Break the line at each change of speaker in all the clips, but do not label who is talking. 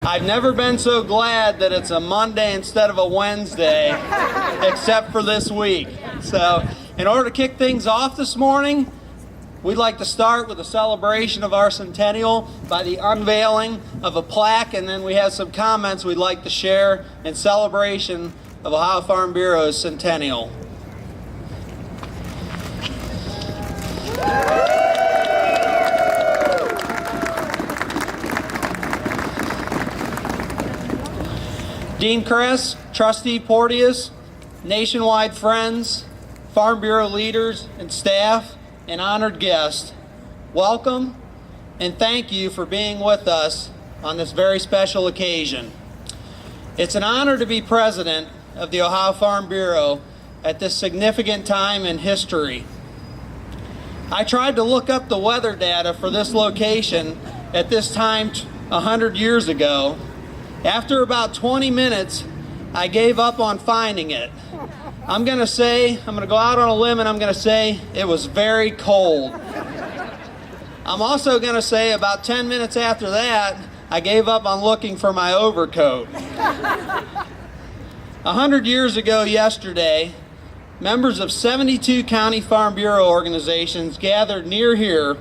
I've never been so glad that it's a Monday instead of a Wednesday, except for this week. So, in order to kick things off this morning, we'd like to start with a celebration of our centennial by the unveiling of a plaque, and then we have some comments we'd like to share in celebration of Ohio Farm Bureau's centennial. Dean Kress, Trustee Porteus, nationwide friends, Farm Bureau leaders and staff, and honored guests, welcome and thank you for being with us on this very special occasion. It's an honor to be president of the Ohio Farm Bureau at this significant time in history. I tried to look up the weather data for this location at this time 100 years ago. After about 20 minutes, I gave up on finding it. I'm going to go out on a limb and I'm going to say it was very cold. I'm also going to say about 10 minutes after that, I gave up on looking for my overcoat. 100 years ago yesterday, members of 72 county Farm Bureau organizations gathered near here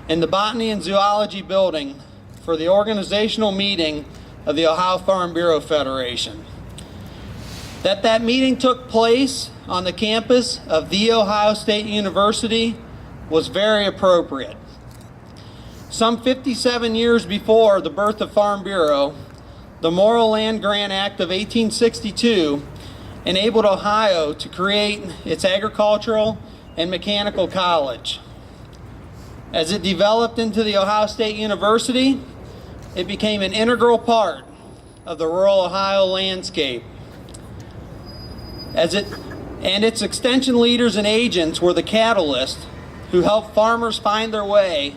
in the Botany and Zoology building for the organizational meeting of the Ohio Farm Bureau Federation. That meeting took place on the campus of The Ohio State University was very appropriate. Some 57 years before the birth of Farm Bureau, the Morrill Land Grant Act of 1862 enabled Ohio to create its agricultural and mechanical college. As it developed into the Ohio State University, it became an integral part of the rural Ohio landscape. Its extension leaders and agents were the catalyst who helped farmers find their way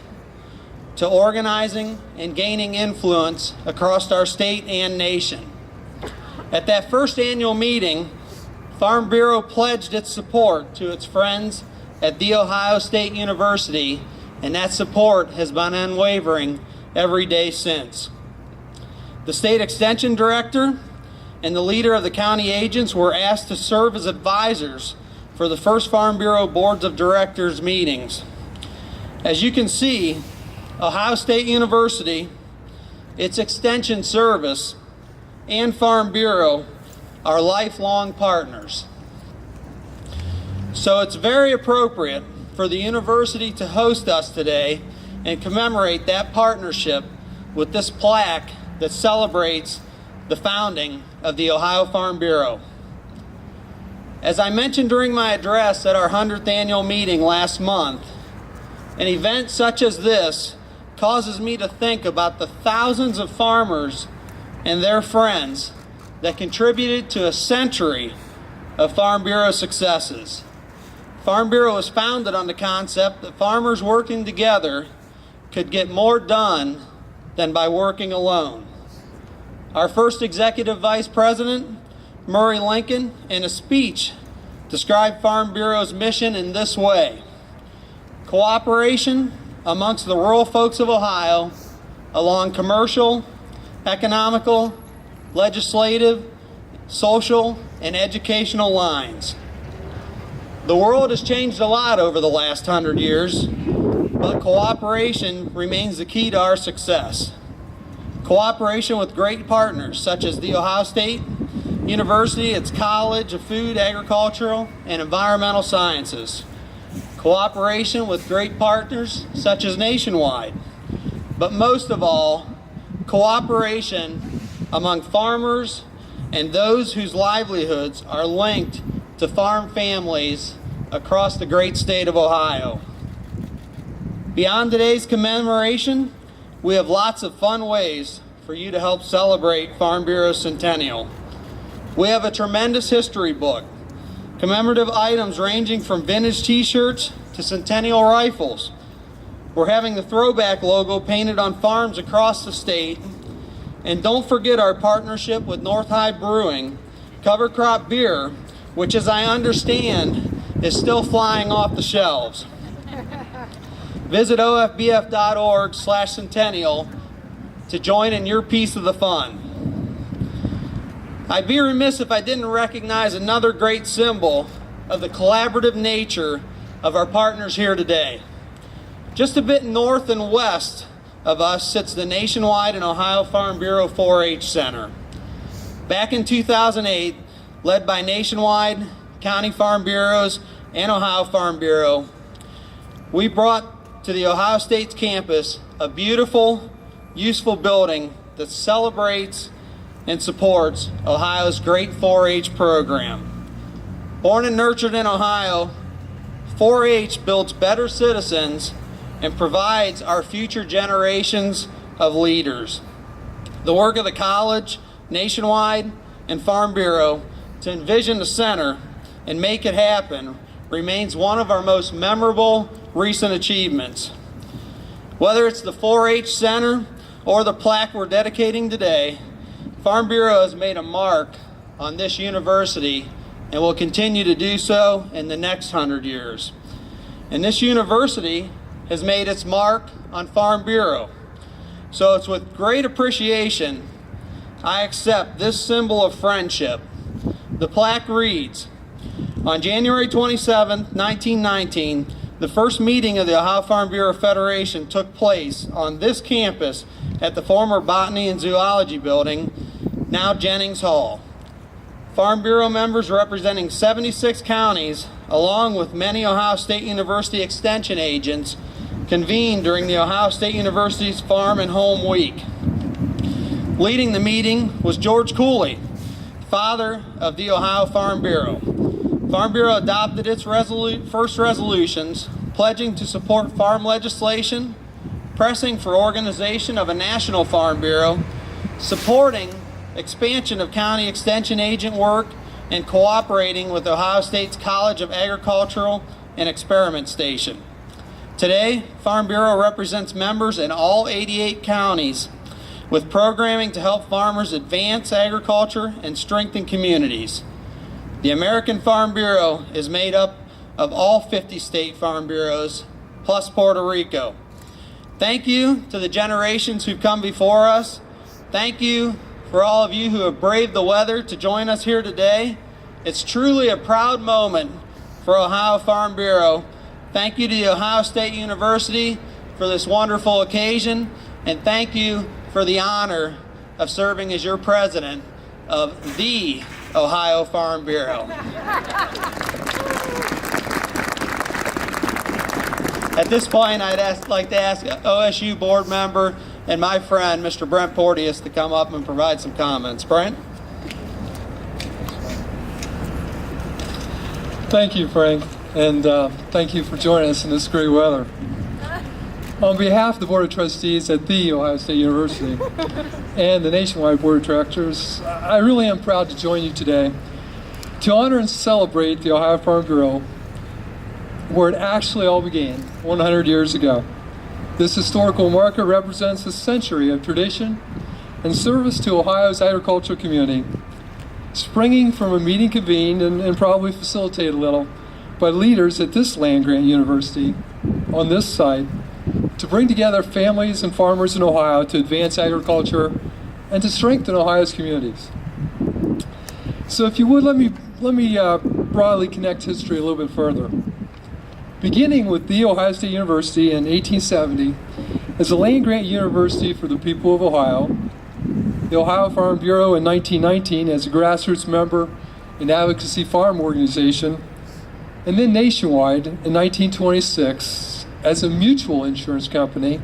to organizing and gaining influence across our state and nation. At that first annual meeting, Farm Bureau pledged its support to its friends at The Ohio State University, and that support has been unwavering every day since. The state extension director and the leader of the county agents were asked to serve as advisors for the first Farm Bureau boards of directors meetings. As you can see, Ohio State University, its extension service, and Farm Bureau are lifelong partners. So it's very appropriate for the university to host us today and commemorate that partnership with this plaque that celebrates the founding of the Ohio Farm Bureau. As I mentioned during my address at our 100th annual meeting last month, an event such as this causes me to think about the thousands of farmers and their friends that contributed to a century of Farm Bureau successes. Farm Bureau was founded on the concept that farmers working together could get more done than by working alone. Our first executive vice president, Murray Lincoln, in a speech described Farm Bureau's mission in this way: cooperation amongst the rural folks of Ohio along commercial, economical, legislative, social, and educational lines. The world has changed a lot over the last 100 years, but cooperation remains the key to our success. Cooperation with great partners such as The Ohio State University, its College of Food, Agricultural, and Environmental Sciences. Cooperation with great partners such as Nationwide. But most of all, cooperation among farmers and those whose livelihoods are linked to farm families across the great state of Ohio. Beyond today's commemoration, we have lots of fun ways for you to help celebrate Farm Bureau's centennial. We have a tremendous history book, commemorative items ranging from vintage t-shirts to Centennial rifles. We're having the throwback logo painted on farms across the state. And don't forget our partnership with North High Brewing, cover crop beer, which, as I understand, is still flying off the shelves. Visit ofbf.org/centennial to join in your piece of the fun. I'd be remiss if I didn't recognize another great symbol of the collaborative nature of our partners here today. Just a bit north and west of us sits the Nationwide and Ohio Farm Bureau 4-H Center. Back in 2008, led by Nationwide, County Farm Bureaus, and Ohio Farm Bureau, we brought to the Ohio State's campus a beautiful, useful building that celebrates and supports Ohio's great 4-H program. Born and nurtured in Ohio, 4-H builds better citizens and provides our future generations of leaders. The work of the college, Nationwide, and Farm Bureau to envision the center and make it happen remains one of our most memorable recent achievements. Whether it's the 4-H Center or the plaque we're dedicating today, Farm Bureau has made a mark on this university and will continue to do so in the next 100 years. And this university has made its mark on Farm Bureau. So it's with great appreciation I accept this symbol of friendship. The plaque reads, on January 27, 1919, the first meeting of the Ohio Farm Bureau Federation took place on this campus at the former Botany and Zoology Building, now Jennings Hall. Farm Bureau members representing 76 counties, along with many Ohio State University Extension agents, convened during the Ohio State University's Farm and Home Week. Leading the meeting was George Cooley, father of the Ohio Farm Bureau. Farm Bureau adopted its first resolutions, pledging to support farm legislation, pressing for organization of a national Farm Bureau, supporting expansion of county extension agent work, and cooperating with Ohio State's College of Agricultural and Experiment Station. Today, Farm Bureau represents members in all 88 counties with programming to help farmers advance agriculture and strengthen communities. The American Farm Bureau is made up of all 50 state farm bureaus, plus Puerto Rico. Thank you to the generations who've come before us. Thank you for all of you who have braved the weather to join us here today. It's truly a proud moment for Ohio Farm Bureau. Thank you to the Ohio State University for this wonderful occasion, and thank you for the honor of serving as your president of the Ohio Farm Bureau. At this point, I'd like to ask OSU board member and my friend, Mr. Brent Porteus, to come up and provide some comments. Brent?
Thank you, Frank, and thank you for joining us in this great weather. On behalf of the Board of Trustees at The Ohio State University and the Nationwide Board of Directors, I really am proud to join you today to honor and celebrate the Ohio Farm Bureau, where it actually all began 100 years ago. This historical marker represents a century of tradition and service to Ohio's agricultural community, springing from a meeting convened and probably facilitated a little by leaders at this land-grant university on this site to bring together families and farmers in Ohio to advance agriculture and to strengthen Ohio's communities. So if you would, let me broadly connect history a little bit further. Beginning with The Ohio State University in 1870 as a land-grant university for the people of Ohio, the Ohio Farm Bureau in 1919 as a grassroots member and advocacy farm organization, and then Nationwide in 1926 as a mutual insurance company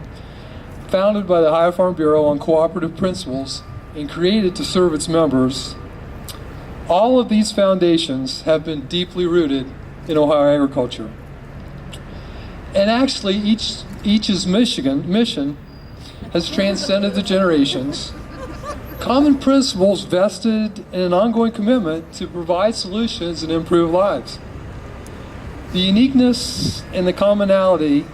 founded by the Ohio Farm Bureau on cooperative principles and created to serve its members. All of these foundations have been deeply rooted in Ohio agriculture. And actually, each's mission has transcended the generations. Common principles vested in an ongoing commitment to provide solutions and improve lives. The uniqueness and the commonality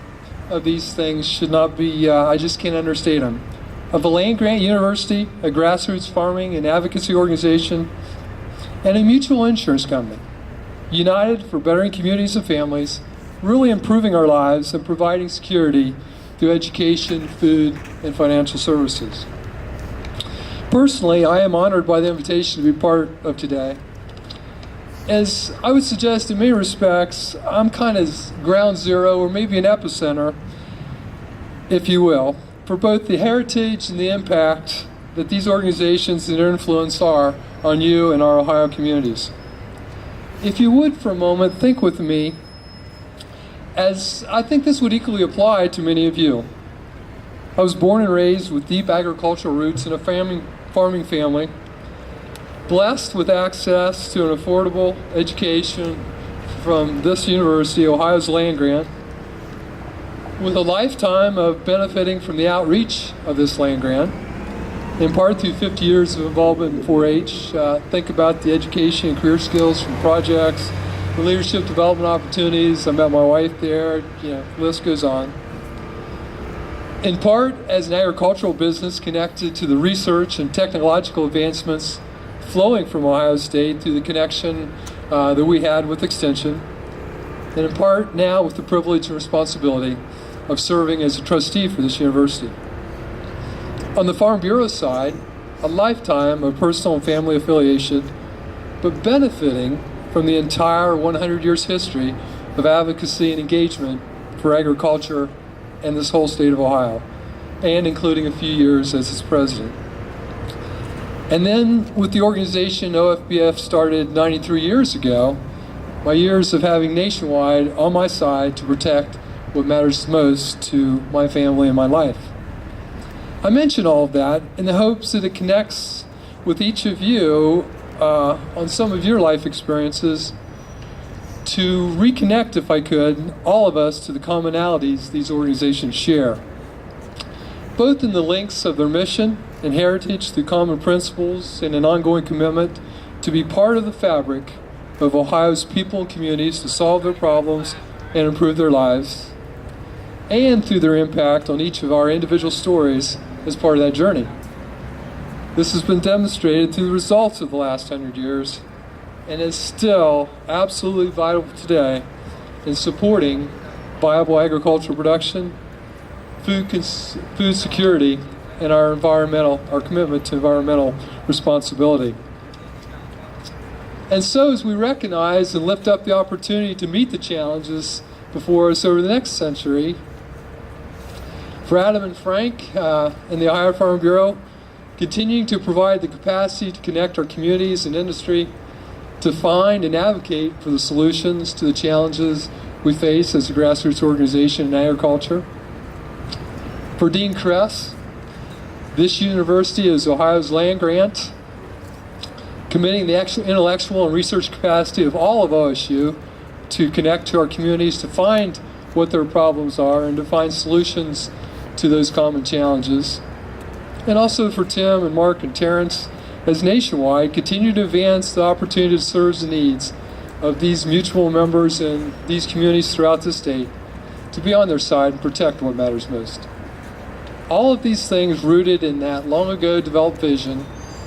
of these things should not be, I just can't understate them. Of a land-grant university, a grassroots farming and advocacy organization, and a mutual insurance company, united for bettering communities and families, really improving our lives and providing security through education, food, and financial services. Personally, I am honored by the invitation to be part of today. As I would suggest, in many respects, I'm kind of ground zero or maybe an epicenter, if you will, for both the heritage and the impact that these organizations and their influence are on you and our Ohio communities. If you would for a moment think with me, as I think this would equally apply to many of you. I was born and raised with deep agricultural roots in a farming family, blessed with access to an affordable education from this university, Ohio's land grant, with a lifetime of benefiting from the outreach of this land grant, in part through 50 years of involvement in 4-H. Think about the education and career skills from projects, the leadership development opportunities. I met my wife there, the list goes on. In part as an agricultural business connected to the research and technological advancements flowing from Ohio State through the connection that we had with Extension, and in part now with the privilege and responsibility of serving as a trustee for this university. On the Farm Bureau side, a lifetime of personal and family affiliation, but benefiting from the entire 100 years history of advocacy and engagement for agriculture in this whole state of Ohio, and including a few years as its president. And then with the organization OFBF started 93 years ago, my years of having Nationwide on my side to protect what matters most to my family and my life. I mention all of that in the hopes that it connects with each of you on some of your life experiences to reconnect, if I could, all of us to the commonalities these organizations share, both in the links of their mission and heritage through common principles and an ongoing commitment to be part of the fabric of Ohio's people and communities to solve their problems and improve their lives, and through their impact on each of our individual stories as part of that journey. This has been demonstrated through the results of the last 100 years and is still absolutely vital today in supporting viable agricultural production, food security, and our commitment to environmental responsibility. And so as we recognize and lift up the opportunity to meet the challenges before us over the next century, for Adam and Frank and the Ohio Farm Bureau, continuing to provide the capacity to connect our communities and industry to find and advocate for the solutions to the challenges we face as a grassroots organization in agriculture. For Dean Kress, this university is Ohio's land grant, committing the intellectual and research capacity of all of OSU to connect to our communities, to find what their problems are and to find solutions to those common challenges. And also for Tim and Mark and Terrence, as Nationwide, continue to advance the opportunity to serve the needs of these mutual members and these communities throughout the state, to be on their side and protect what matters most. All of these things rooted in that long ago developed vision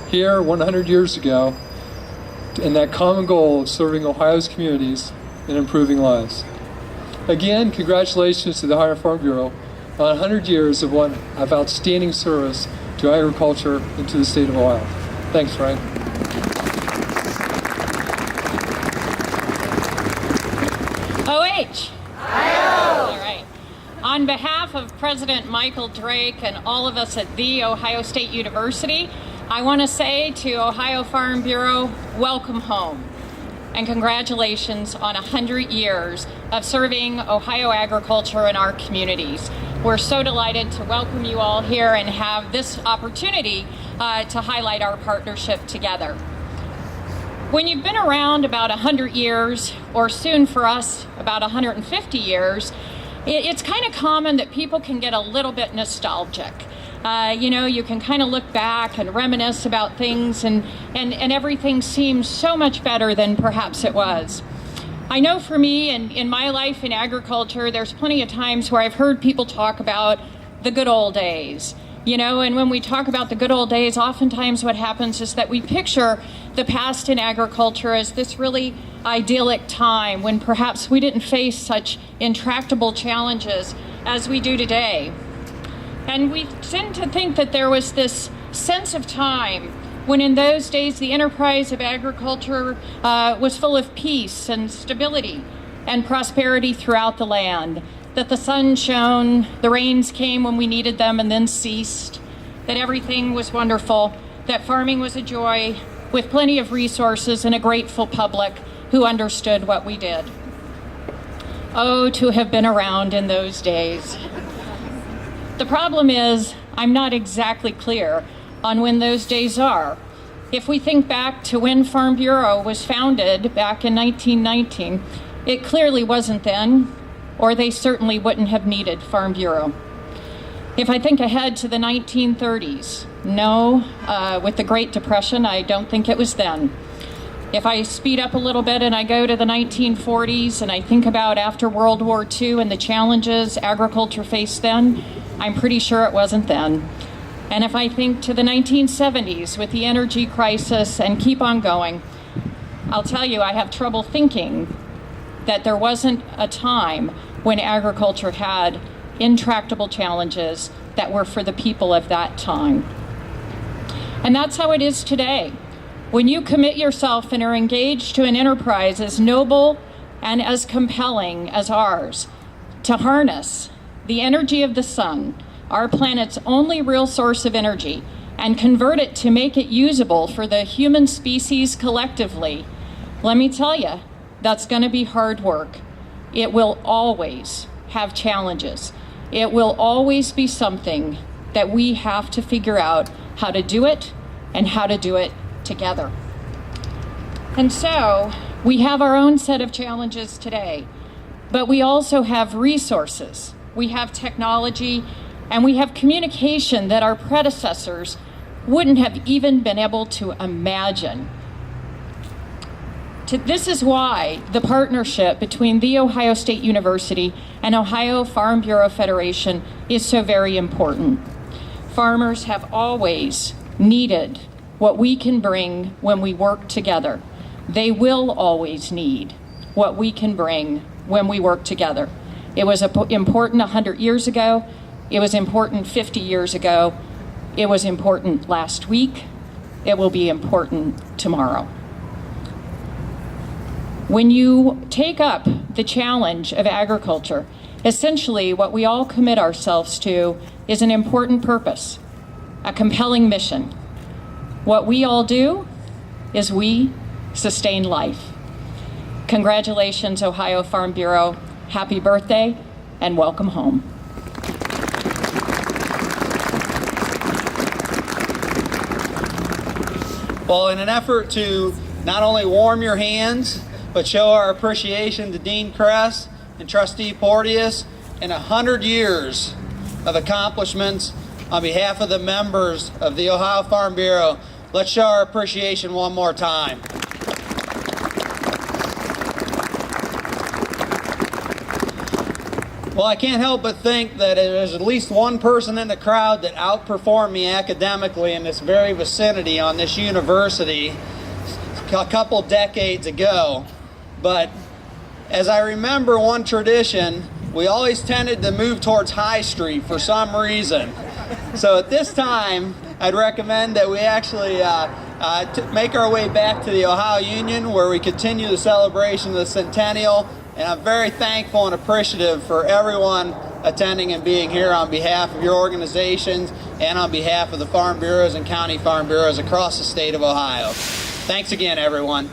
here 100 years ago, and that common goal of serving Ohio's communities and improving lives. Again, congratulations to the Ohio Farm Bureau on 100 years of outstanding service to agriculture and to the state of Ohio. Thanks, Frank.
OH. All right. On behalf of President Michael Drake and all of us at The Ohio State University, I want to say to Ohio Farm Bureau, welcome home. And congratulations on 100 years of serving Ohio agriculture in our communities. We're so delighted to welcome you all here and have this opportunity to highlight our partnership together. When you've been around about 100 years, or soon for us about 150 years, it's kind of common that people can get a little bit nostalgic. You can kind of look back and reminisce about things and everything seems so much better than perhaps it was. I know for me and in my life in agriculture, there's plenty of times where I've heard people talk about the good old days. And when we talk about the good old days, oftentimes what happens is that we picture the past in agriculture as this really idyllic time when perhaps we didn't face such intractable challenges as we do today. And we tend to think that there was this sense of time when in those days the enterprise of agriculture was full of peace and stability and prosperity throughout the land, that the sun shone, the rains came when we needed them and then ceased, that everything was wonderful, that farming was a joy with plenty of resources and a grateful public who understood what we did. Oh, to have been around in those days. The problem is, I'm not exactly clear on when those days are. If we think back to when Farm Bureau was founded back in 1919, it clearly wasn't then, or they certainly wouldn't have needed Farm Bureau. If I think ahead to the 1930s, no, with the Great Depression, I don't think it was then. If I speed up a little bit and I go to the 1940s and I think about after World War II and the challenges agriculture faced then, I'm pretty sure it wasn't then. And if I think to the 1970s with the energy crisis and keep on going, I'll tell you, I have trouble thinking that there wasn't a time when agriculture had intractable challenges that were for the people of that time. And that's how it is today. When you commit yourself and are engaged to an enterprise as noble and as compelling as ours, to harness the energy of the sun, our planet's only real source of energy, and convert it to make it usable for the human species collectively, let me tell you, that's going to be hard work. It will always have challenges. It will always be something that we have to figure out how to do it and how to do it together. And so we have our own set of challenges today, but we also have resources. We have technology and we have communication that our predecessors wouldn't have even been able to imagine. This is why the partnership between The Ohio State University and Ohio Farm Bureau Federation is so very important. Farmers have always needed what we can bring when we work together. They will always need what we can bring when we work together. It was important 100 years ago. It was important 50 years ago. It was important last week. It will be important tomorrow. When you take up the challenge of agriculture, essentially what we all commit ourselves to is an important purpose, a compelling mission. What we all do is we sustain life. Congratulations, Ohio Farm Bureau. Happy birthday and welcome home.
Well, in an effort to not only warm your hands, but show our appreciation to Dean Kress and Trustee Porteus in 100 years of accomplishments on behalf of the members of the Ohio Farm Bureau, let's show our appreciation one more time. Well, I can't help but think that there's at least one person in the crowd that outperformed me academically in this very vicinity on this university a couple decades ago. But as I remember one tradition, we always tended to move towards High Street for some reason. So at this time, I'd recommend that we actually make our way back to the Ohio Union where we continue the celebration of the Centennial. And I'm very thankful and appreciative for everyone attending and being here on behalf of your organizations and on behalf of the Farm Bureaus and County Farm Bureaus across the state of Ohio. Thanks again, everyone.